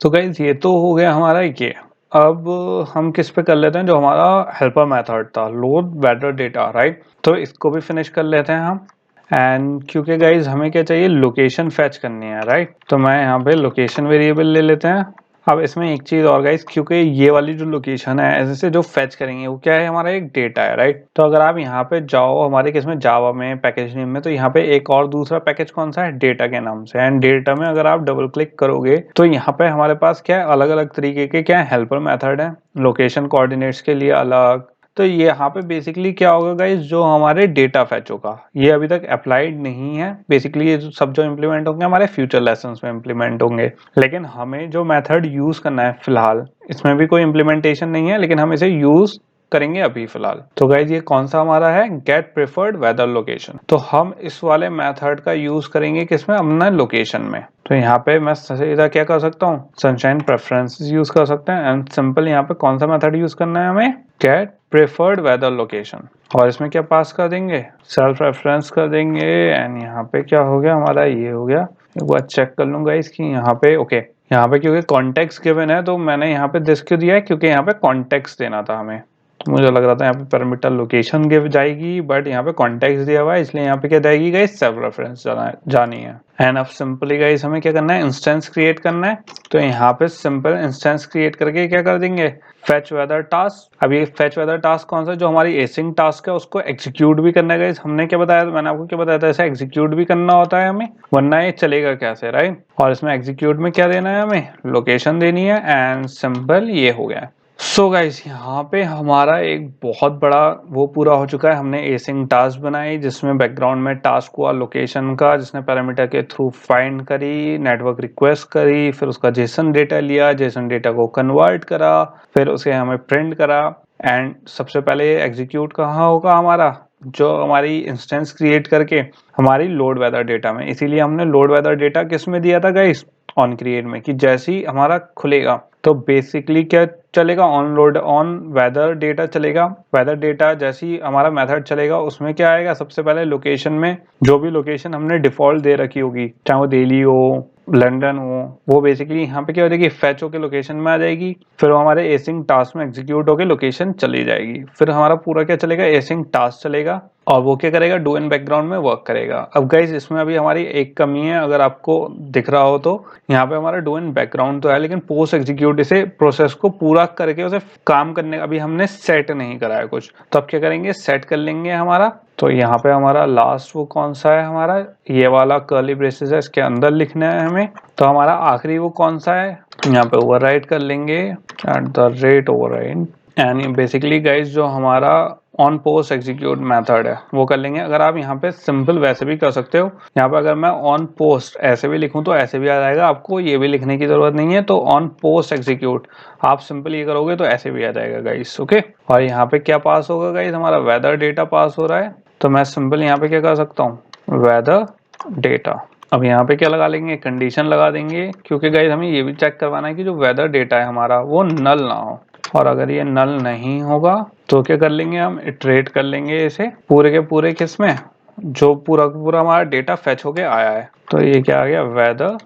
तो गाइज ये तो हो गया हमारा ये। अब हम किस पे कर लेते हैं, जो हमारा हेल्पर मेथड था, लोड वेदर डेटा, राइट। तो इसको भी फिनिश कर लेते हैं हम। एंड क्योंकि गाइज हमें क्या चाहिए, लोकेशन फेच करनी है, राइट। तो मैं यहाँ पे लोकेशन वेरिएबल ले लेते हैं। अब इसमें एक चीज और गाइस, क्योंकि ये वाली जो लोकेशन है ऐसे जो फेच करेंगे वो क्या है, हमारा एक डेटा है, राइट। तो अगर आप यहाँ पे जाओ हमारे केस में जावा में पैकेज नेम में, तो यहाँ पे एक और दूसरा पैकेज कौन सा है, डेटा के नाम से। एंड डेटा में अगर आप डबल क्लिक करोगे तो यहाँ पे हमारे पास क्या है, अलग अलग तरीके के क्या है, हेल्पर मेथड है। लोकेशन कोऑर्डिनेट्स के लिए अलग। तो ये यहाँ पे बेसिकली क्या होगा गाइस, जो हमारे डेटा फेच होगा ये अभी तक अप्लाइड नहीं है। बेसिकली ये सब जो इम्प्लीमेंट होंगे हमारे फ्यूचर लेसन्स में इम्प्लीमेंट होंगे। लेकिन हमें जो मेथड यूज करना है फिलहाल, इसमें भी कोई इम्प्लीमेंटेशन नहीं है, लेकिन हम इसे यूज करेंगे अभी फिलहाल। तो गाइज ये कौन सा हमारा है, गेट प्रेफर्ड वेदर लोकेशन। तो हम इस वाले मेथड का यूज करेंगे किसमें, अपना लोकेशन में। तो यहाँ पे मैं सीधा क्या कर सकता हूँ, सनशाइन प्रेफरेंसेस यूज कर सकते हैं। एंड सिंपल यहाँ पे कौन सा मेथड यूज करना है हमें, गेट प्रेफर्ड वेदर लोकेशन। और इसमें क्या पास कर देंगे, सेल्फ रेफरेंस कर देंगे। एंड यहाँ पे क्या हो गया हमारा, ये हो गया। एक बार चेक कर लूंगा इसकी, यहाँ पे ओके। यहाँ पे क्योंकि कॉन्टेक्स्ट गिवन है तो मैंने यहाँ पे दिस क्यों दिया है, क्योंकि यहाँ पे कॉन्टेक्स्ट देना था हमें। मुझे लग रहा था यहाँ पे पैरामीटर लोकेशन गिव जाएगी, बट यहाँ पे कॉन्टेक्स्ट दिया हुआ है, इसलिए यहाँ पे क्या जाएगी गाइस, सेल्फ रेफरेंस जानी है। एंड अब सिंपली गाइस हमें क्या करना है, इंस्टेंस क्रिएट करना है। तो यहाँ पे सिंपल इंस्टेंस क्रिएट करके क्या कर देंगे, फेच वेदर टास्क। अब ये फेच वेदर टास्क कौन सा, जो हमारी एसिंग टास्क है उसको एग्जीक्यूट भी करना है गाइस। हमने क्या बताया, मैंने आपको क्या बताया था, ऐसा एग्जीक्यूट भी करना होता है हमें, वरना ये चलेगा कैसे, राइट। और इसमें एग्जीक्यूट में क्या देना है, हमें लोकेशन देनी है। एंड सिंपल ये हो गया। सो गाइस यहाँ पे हमारा एक बहुत बड़ा वो पूरा हो चुका है। हमने एसिंग टास्क बनाई जिसमें बैकग्राउंड में टास्क हुआ लोकेशन का, जिसने पैरामीटर के थ्रू फाइंड करी, नेटवर्क रिक्वेस्ट करी, फिर उसका जेसन डेटा लिया, जेसन डेटा को कन्वर्ट करा, फिर उसे हमें प्रिंट करा। एंड सबसे पहले एग्जीक्यूट कहाँ होगा हमारा, जो हमारी इंस्टेंस क्रिएट करके हमारी लोड वेदर डेटा में। इसीलिए हमने लोड वेदर डेटा किस में दिया था गाइस, ऑन क्रिएट में, कि जैसे ही हमारा खुलेगा तो बेसिकली क्या चलेगा, on load on whether data चलेगा। वेदर डेटा जैसे ही हमारा मेथड चलेगा उसमें क्या आएगा, सबसे पहले लोकेशन में जो भी लोकेशन हमने डिफॉल्ट दे रखी होगी, चाहे वो दिल्ली हो, लंदन हो, वो बेसिकली यहाँ पे क्या हो जाएगी, फेच होके लोकेशन में आ जाएगी। फिर वो हमारे एसिंग टास्क में एग्जीक्यूट होके लोकेशन चली जाएगी। फिर हमारा पूरा क्या चलेगा, एसिंग टास्क चलेगा, और वो क्या करेगा, डू इन बैकग्राउंड में वर्क करेगा। अब गाइस इसमें अभी हमारी एक कमी है, अगर आपको दिख रहा हो तो यहाँ पे हमारा डू इन बैकग्राउंड तो है, लेकिन पोस्ट एग्जीक्यूट इसे प्रोसेस को पूरा करके उसे काम करने अभी हमने सेट नहीं करा है कुछ। तो अब क्या करेंगे, सेट कर लेंगे हमारा। तो यहाँ पे हमारा लास्ट वो कौन सा है, हमारा ये वाला कर्ली ब्रेसेस है, इसके अंदर लिखना है हमें। तो हमारा आखिरी वो कौन सा है, यहाँ पे ओवरराइड कर लेंगे @ ओवरराइड। एंड बेसिकली गाइस जो हमारा ऑन पोस्ट एग्जीक्यूट मेथड है वो कर लेंगे। अगर आप यहाँ पे सिंपल वैसे भी कर सकते हो, यहाँ पे अगर मैं ऑन पोस्ट ऐसे भी लिखूं तो ऐसे भी आ जाएगा, आपको ये भी लिखने की जरूरत नहीं है। तो ऑन पोस्ट एग्जीक्यूट आप सिंपल ये करोगे तो ऐसे भी आ जाएगा गाइस, ओके। और यहाँ पे क्या पास होगा गाइस, हमारा वेदर डेटा पास हो रहा है। तो मैं सिंपल यहाँ पे क्या कर सकता हूँ, वेदर डेटा। अब यहाँ पे क्या लगा लेंगे, कंडीशन लगा देंगे, क्योंकि गाइस हमें ये भी चेक करवाना है कि जो वेदर डेटा है हमारा वो नल ना हो। और अगर ये नल नहीं होगा तो क्या कर लेंगे, हम इटरेट कर लेंगे इसे पूरे के पूरे किसमें, जो पूरा हमारा डेटा फेच होके आया है। तो ये क्या आ गया, वेदर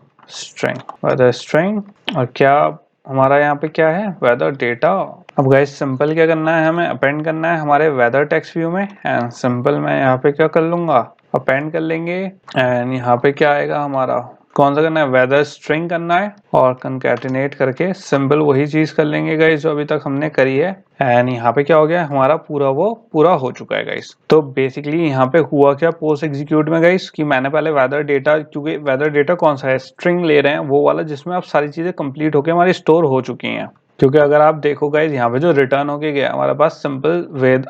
स्ट्रिंग। और क्या हमारा यहाँ पे क्या है, वेदर डेटा। अब गाइस सिंपल क्या करना है, हमें अपेंड करना है हमारे वेदर टेक्स्ट व्यू में। एंड सिंपल मैं यहाँ पे क्या कर लूंगा, अपेंड कर लेंगे। एंड यहाँ पे क्या आएगा हमारा, कौन सा करना है, वेदर स्ट्रिंग करना है, और कंकैटिनेट करके सिंपल वही चीज कर लेंगे गाइस जो अभी तक हमने करी है। एंड यहाँ पे क्या हो गया, हमारा पूरा हो चुका है गाइस। तो बेसिकली यहाँ पे हुआ क्या पोस्ट एग्जीक्यूट में गाइस, कि मैंने पहले वेदर डेटा, क्योंकि वेदर डेटा कौन सा है, स्ट्रिंग ले रहे हैं, वो वाला जिसमें अब सारी चीजें कंप्लीट होके हमारी स्टोर हो चुकी हैं। क्योंकि अगर आप देखो गाइस यहाँ पे जो रिटर्न होके गया हमारे पास simple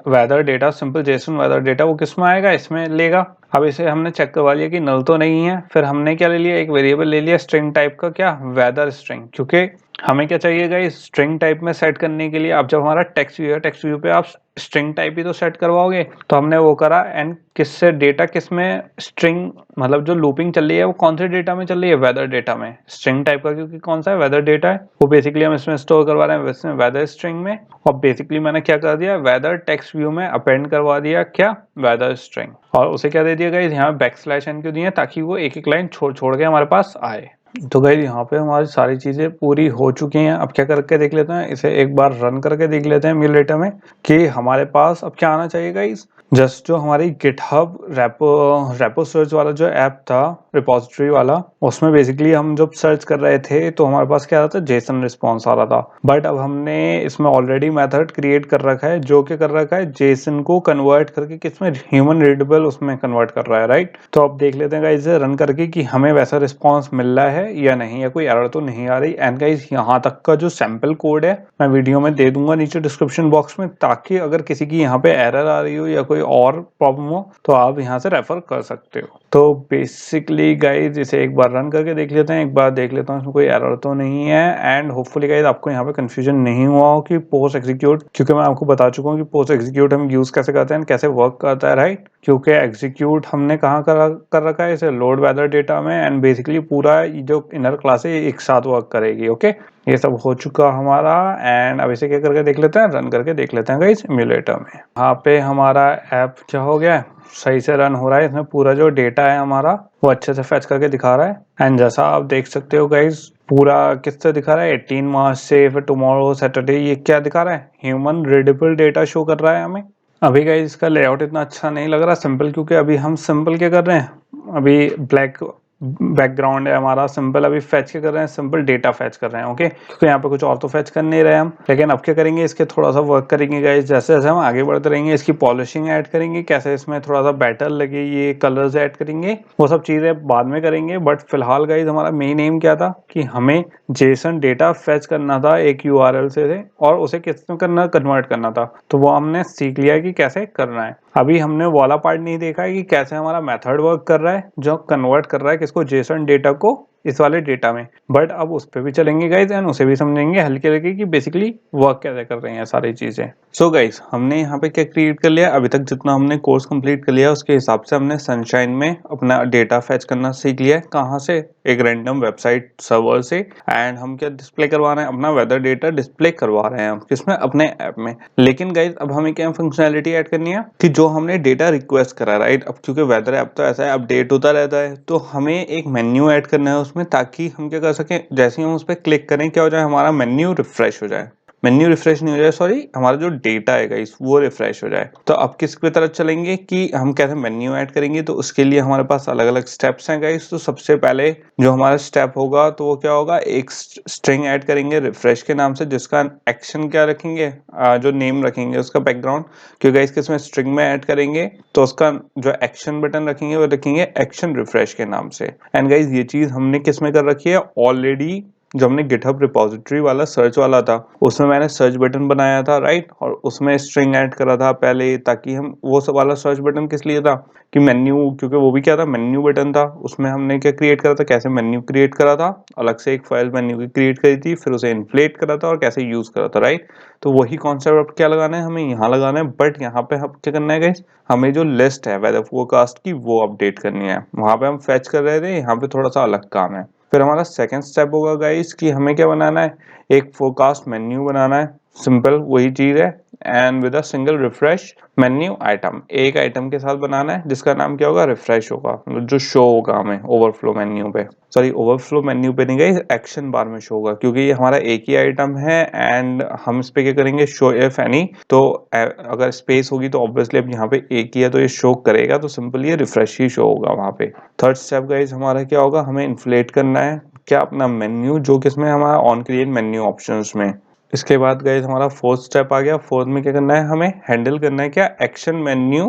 weather data, simple JSON weather data, वो किस में आएगा, इसमें लेगा। अब इसे हमने चेक करवा लिया कि नल तो नहीं है। फिर हमने क्या ले लिया, एक वेरिएबल ले लिया स्ट्रिंग टाइप का, क्या, वेदर स्ट्रिंग। क्योंकि हमें क्या चाहिए गाइस, स्ट्रिंग टाइप में सेट करने के लिए, अब जब हमारा टेक्स्ट व्यू है, टेक्स्ट व्यू पे आप स्ट्रिंग टाइप ही तो सेट करवाओगे। तो हमने वो करा। एंड किससे डेटा किसमें, स्ट्रिंग मतलब जो लूपिंग चल रही है वो कौन से डेटा में चल रही है, वेदर डेटा में, स्ट्रिंग टाइप का, क्योंकि कौन सा है, वेदर डेटा है, वो बेसिकली हम इसमें स्टोर करवा रहे हैं वैसे वेदर स्ट्रिंग में। और बेसिकली मैंने क्या कर दिया, वेदर टेक्स्ट व्यू में अपेंड करवा दिया क्या, वेदर स्ट्रिंग। और उसे क्या दे दिया गाइस, यहाँ बैकस्लैश एन क्यों दिया, ताकि वो एक एक लाइन छोड़ छोड़ के हमारे पास आए। तो गाइस यहाँ पे हमारी सारी चीज़ें पूरी हो चुकी हैं। अब क्या करके देख लेते हैं, इसे एक बार रन करके देख लेते हैं एमुलेटर में कि हमारे पास अब क्या आना चाहिए गाइस। जस्ट जो हमारी गिटहब रेपो सर्च वाला जो ऐप था, रिपोजिटरी वाला, उसमें बेसिकली हम जब सर्च कर रहे थे तो हमारे पास क्या आ रहा था, जेसन रिस्पॉन्स आ रहा था। बट अब हमने इसमें ऑलरेडी मेथड क्रिएट कर रखा है जो कि कर रखा है जेसन को कन्वर्ट करके किसमें, ह्यूमन रीडेबल उसमें कन्वर्ट कर रहा है, राइट। तो अब देख लेते हैं गाइस इसे रन करके कि हमें वैसा रिस्पॉन्स मिल रहा है या नहीं, या कोई एरर तो नहीं आ रही। एंड गाइस यहाँ तक का जो सैंपल कोड है मैं वीडियो में दे दूंगा नीचे डिस्क्रिप्शन बॉक्स में, ताकि अगर किसी की यहाँ पे एरर आ रही हो या कोई और प्रॉब्लम हो तो आप यहाँ से रेफर कर सकते हो। तो बेसिकली गाइज इसे एक बार रन करके देख लेते हैं, एक बार देख लेता हूँ इसमें कोई एरर तो नहीं है। एंड होपफुली गाइज आपको यहाँ पे कंफ्यूजन नहीं हुआ हो कि पोस्ट एग्जीक्यूट, क्योंकि मैं आपको बता चुका हूँ कि पोस्ट एग्जीक्यूट हम यूज कैसे करते हैं, कैसे वर्क करता है, राइट। क्योंकि एग्जीक्यूट हमने कहाँ कर रखा है, इसे लोड वेदर डेटा में। एंड बेसिकली पूरा जो इनर क्लास है एक साथ वर्क करेगी। ओके, ये सब हो चुका हमारा। एंड अब इसे क्या करके देख लेते हैं, रन करके देख लेते हैं गाइस एमुलेटर में। यहाँ पे हमारा ऐप क्या हो गया है, सही से रन हो रहा है। इसमें पूरा जो डेटा है हमारा वो अच्छे से फैच करके दिखा रहा है। एंड जैसा आप देख सकते हो गाइस, पूरा किससे दिखा रहा है, 18 मार्च से, फिर टुमारो सैटरडे, ये क्या दिखा रहा है, ह्यूमन रीडेबल डेटा शो कर रहा है हमें। अभी गाइस इसका लेआउट इतना अच्छा नहीं लग रहा सिंपल, क्योंकि अभी हम सिंपल क्या कर रहे हैं, अभी ब्लैक बैकग्राउंड है हमारा, सिंपल अभी फैच के कर रहे हैं, सिंपल डेटा फैच कर रहे हैं। ओके, क्योंकि यहाँ पे कुछ और तो फैच कर नहीं रहे हम। लेकिन अब क्या करेंगे, इसके थोड़ा सा वर्क करेंगे गाइस। जैसे जैसे हम आगे बढ़ते रहेंगे इसकी पॉलिशिंग ऐड करेंगे, कैसे इसमें थोड़ा सा बेटर लगे, ये कलर्स ऐड करेंगे, वो सब चीजें बाद में करेंगे। बट फिलहाल गाइस हमारा मेन एम क्या था कि हमें जेसन डेटा फैच करना था एक यूआरएल से और उसे किस में करना, कन्वर्ट करना था। तो वो हमने सीख लिया कि कैसे करना है। अभी हमने वाला पार्ट नहीं देखा है कि कैसे हमारा मेथड वर्क कर रहा है जो कन्वर्ट कर रहा है किसको, जेसन डेटा को इस वाले डेटा में। बट अब उस पर भी चलेंगे गाइज एंड उसे भी समझेंगे हल्के हल्के कि बेसिकली वर्क कैसे कर रही हैं सारी चीजें। सो गाइज हमने यहाँ पे क्या क्रिएट कर लिया, अभी तक जितना हमने कोर्स कंप्लीट कर लिया उसके हिसाब से हमने सनशाइन में अपना डेटा फैच करना सीख लिया है। कहाँ से, एक रैंडम वेबसाइट सर्वर से। एंड हम क्या डिस्प्ले करवा रहे हैं, अपना वेदर डेटा डिस्प्ले करवा रहे हैं हम किसमें, अपने ऐप में। लेकिन गाइज अब हमें क्या फंक्शनैलिटी ऐड करनी है कि जो हमने डेटा रिक्वेस्ट करा, राइट। अब क्योंकि वेदर ऐप तो ऐसा है, अपडेट होता रहता है, तो हमें एक मेन्यू ऐड करना है उसमें, ताकि हम क्या कर सकें, जैसे ही हम उस पर क्लिक करें क्या हो जाए, हमारा मेन्यू रिफ्रेश हो जाए। मेन्यू रिफ्रेश नहीं हो जाए, सॉरी, हमारा जो डेटा है गाइस वो रिफ्रेश हो जाए। तो अब किसकी तरफ चलेंगे कि हम कैसे मेन्यू ऐड करेंगे, तो उसके लिए हमारे पास अलग अलग स्टेप्स हैं गाइस। तो सबसे पहले जो हमारा स्टेप होगा तो वो क्या होगा, एक स्ट्रिंग ऐड करेंगे रिफ्रेश के नाम से, जिसका एक्शन क्या रखेंगे, जो नेम रखेंगे उसका बैकग्राउंड, क्योंकि गाइस किसमें, स्ट्रिंग में ऐड करेंगे तो उसका जो एक्शन बटन रखेंगे वो रखेंगे एक्शन रिफ्रेश के नाम से। एंड गाइस ये चीज हमने किसमें कर रखी है ऑलरेडी, जो हमने गिटहब रिपोजिटरी वाला सर्च वाला था उसमें मैंने सर्च बटन बनाया था, राइट। और उसमें स्ट्रिंग ऐड करा था पहले, ताकि हम वो सब वाला सर्च बटन किस लिए था कि मेन्यू, क्योंकि वो भी क्या था, मेन्यू बटन था। उसमें हमने क्या क्रिएट करा था, कैसे मेन्यू क्रिएट करा था, अलग से एक फाइल मेन्यू की क्रिएट करी थी, फिर उसे इन्फ्लेट करा था और कैसे यूज करा था, राइट। तो वही कॉन्सेप्ट क्या लगाना है, हमें यहाँ लगाना है। बट यहाँ पे हम क्या करना है गाइस, हमें जो लिस्ट है वेदर फोरकास्ट की वो अपडेट करनी है। वहां पे हम फैच कर रहे थे, यहाँ पे थोड़ा सा अलग काम है। फिर हमारा सेकंड स्टेप होगा गाइस कि हमें क्या बनाना है, एक फोरकास्ट मेन्यू बनाना है, सिंपल वही चीज है। And with a single refresh menu item, एक आइटम के साथ बनाना है जिसका नाम क्या होगा, रिफ्रेश होगा, जो शो होगा हमें ओवरफ्लो मेन्यू पे, सॉरी ओवरफ्लो मेन्यू पे नहीं गई, एक्शन बार में शो होगा, क्योंकि ये हमारा एक ही आइटम है। एंड हम इस पे क्या करेंगे, शो इफ एनी, तो अगर स्पेस होगी तो ऑब्वियसली अब यहाँ पे एक ही है तो ये शो करेगा, तो सिंपल ये रिफ्रेश ही शो होगा वहां पे। थर्ड स्टेप गाइस हमारा क्या होगा, हमें इन्फ्लेट करना है क्या, अपना मेन्यू, जो किसमें, हमारा ऑन क्रिएट मेन्यू ऑप्शंस में। इसके बाद गाइस हमारा फोर्थ स्टेप आ गया। फोर्थ में क्या करना है, हमें हैंडल करना है क्या, action menu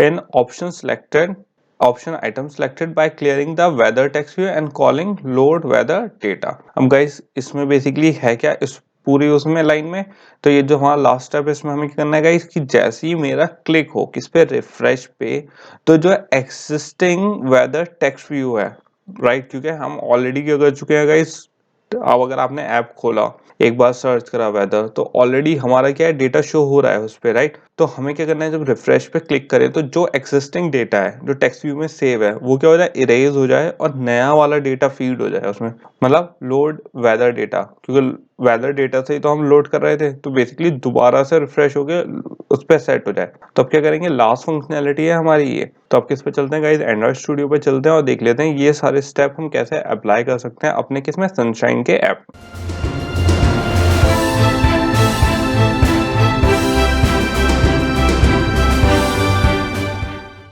in option selected, option item selected by clearing the weather text view and calling load weather data. अब गाइस इसमें बेसिकली है क्या, इस पूरी उसमें लाइन में, तो ये जो हमारा लास्ट स्टेप है इसमें हमें क्या करना है गाइस कि जैसे ही मेरा क्लिक हो किस पे, रिफ्रेश पे, तो जो एग्जिस्टिंग वेदर टेक्स्ट व्यू है, राइट, क्योंकि हम ऑलरेडी क्या कर चुके हैं गाइस, अब अगर आपने ऐप खोला एक बार सर्च करा वेदर, तो ऑलरेडी हमारा क्या है, डेटा शो हो रहा है उस पे, राइट। तो हमें क्या करना है, जब रिफ्रेश पे क्लिक करें तो जो एक्सिस्टिंग डेटा है जो टेक्स्ट व्यू में सेव है वो क्या हो जाए, इरेज हो जाए और नया वाला डेटा फीड हो जाए उसमें, मतलब लोड वेदर डेटा, क्योंकि वेदर डेटा से ही तो हम लोड कर रहे थे, तो बेसिकली दोबारा से रिफ्रेश हो गया, उस पर सेट हो जाए। तो अब क्या करेंगे, लास्ट फंक्शनैलिटी है हमारी ये, तो अब किस पे चलते हैं गाइज, एंड्रॉइड स्टूडियो पे चलते हैं और देख लेते हैं ये सारे स्टेप हम कैसे अप्लाई कर सकते हैं अपने किस में, सनशाइन के ऐप।